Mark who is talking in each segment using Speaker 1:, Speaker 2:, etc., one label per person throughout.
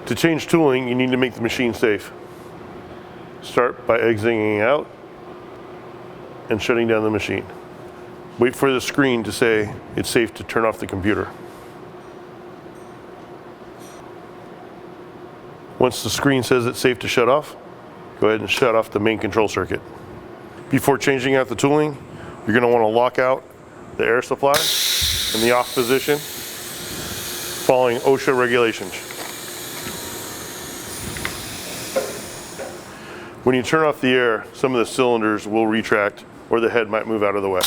Speaker 1: To change tooling, you need to make the machine safe. Start by exiting out and shutting down the machine. Wait for the screen to say it's safe to turn off the computer. Once the screen says it's safe to shut off, go ahead and shut off the main control circuit. Before changing out the tooling, you're going to want to lock out the air supply in the off position, following OSHA regulations. When you turn off the air, some of the cylinders will retract or the head might move out of the way.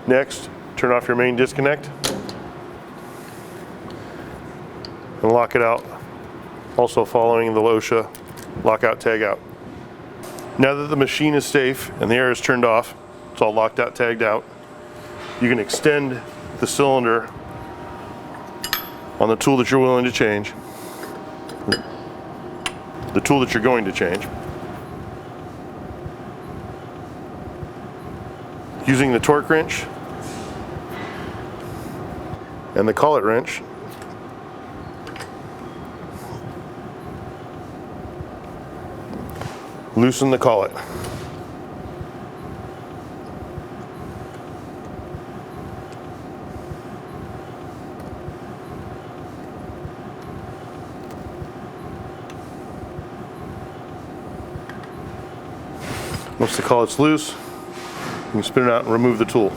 Speaker 1: Next, turn off your main disconnect and lock it out, also following the OSHA lockout tagout. Now that the machine is safe and the air is turned off, it's all locked out, tagged out, you can extend the cylinder on the tool that you're willing to change, the tool that you're going to change. Using the torque wrench and the collet wrench, loosen the collet. Once the collet's loose, you can spin it out and remove the tool.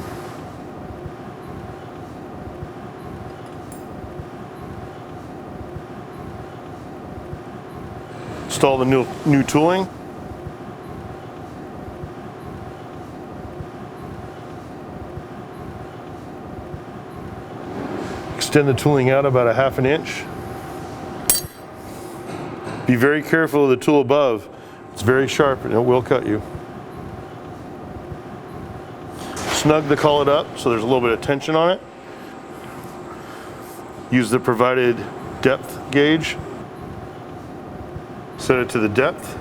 Speaker 1: Install the new tooling. Extend the tooling out about 1/2 inch. Be very careful of the tool above. It's very sharp and it will cut you. Snug the collet up so there's a little bit of tension on it. Use the provided depth gauge. Set it to the depth.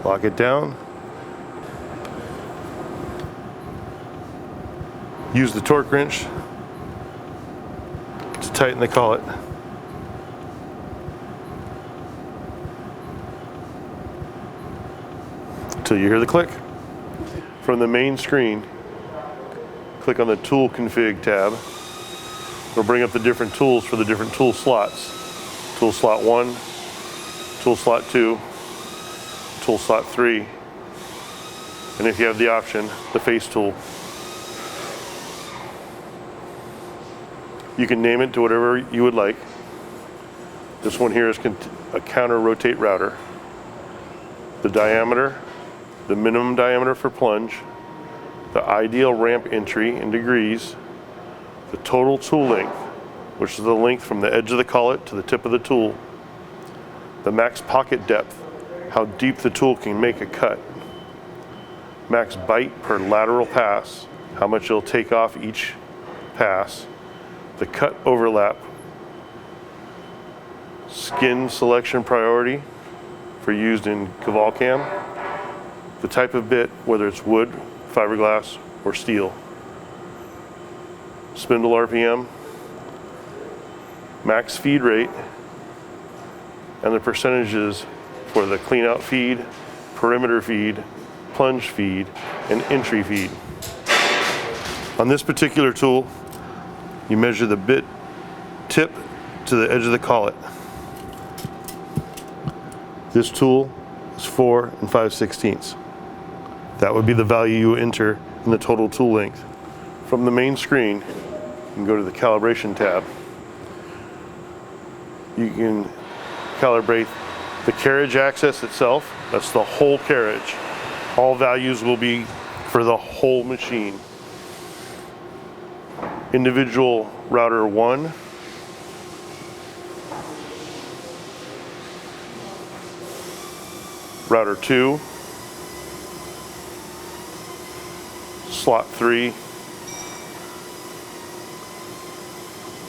Speaker 1: Lock it down. Use the torque wrench to tighten the collet. Until you hear the click. From the main screen, click on the Tool Config tab. It'll bring up the different tools for the different tool slots. Tool slot 1, tool slot 2, tool slot 3, and if you have the option, the face tool. You can name it to whatever you would like. This one here is a counter rotate router. The diameter, the minimum diameter for plunge, the ideal ramp entry in degrees, the total tool length, which is the length from the edge of the collet to the tip of the tool, the max pocket depth, how deep the tool can make a cut, max bite per lateral pass, how much it'll take off each pass, the cut overlap, skin selection priority for used in Kval cam, the type of bit, whether it's wood, fiberglass, or steel, spindle RPM, max feed rate, and the percentages for the clean out feed, perimeter feed, plunge feed, and entry feed. On this particular tool, you measure the bit tip to the edge of the collet. This tool is 4 5/16. That would be the value you enter in the total tool length. From the main screen, you can go to the Calibration tab. You can calibrate the carriage axis itself. That's the whole carriage. All values will be for the whole machine. Individual router 1, router 2, slot 3,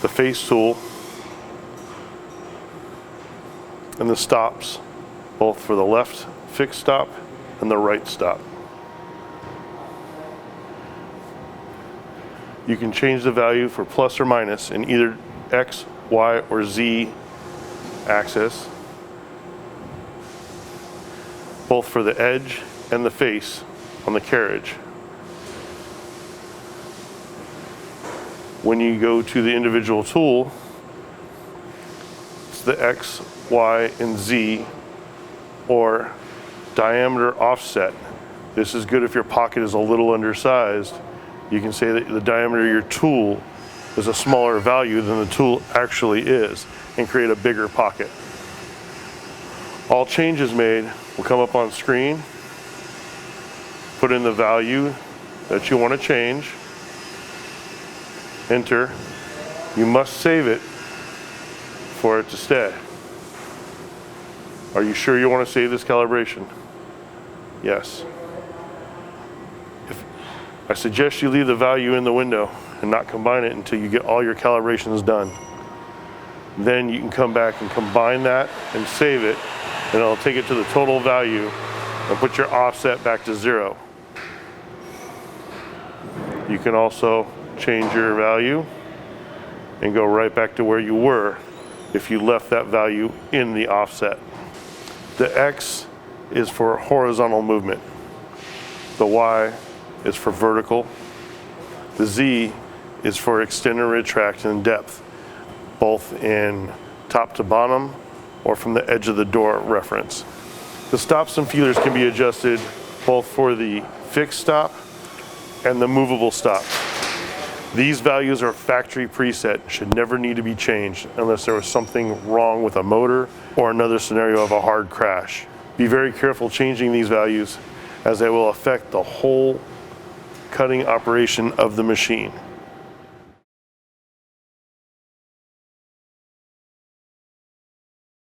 Speaker 1: the face tool, and the stops, both for the left fixed stop and the right stop. You can change the value for plus or minus in either X, Y, or Z axis, both for the edge and the face on the carriage. When you go to the individual tool, it's the X, Y, and Z, or diameter offset. This is good if your pocket is a little undersized. You can say that the diameter of your tool is a smaller value than the tool actually is, and create a bigger pocket. All changes made will come up on screen. Put in the value that you want to change. Enter. You must save it for it to stay. Are you sure you want to save this calibration? Yes. I suggest you leave the value in the window and not combine it until you get all your calibrations done. Then you can come back and combine that and save it, and it'll take it to the total value and put your offset back to 0. You can also change your value and go right back to where you were if you left that value in the offset. The X is for horizontal movement. The Y is for vertical. The Z is for extend and retract and depth, both in top to bottom or from the edge of the door reference. The stops and feelers can be adjusted both for the fixed stop and the movable stop. These values are factory preset, should never need to be changed unless there was something wrong with a motor or another scenario of a hard crash. Be very careful changing these values, as they will affect the whole cutting operation of the machine.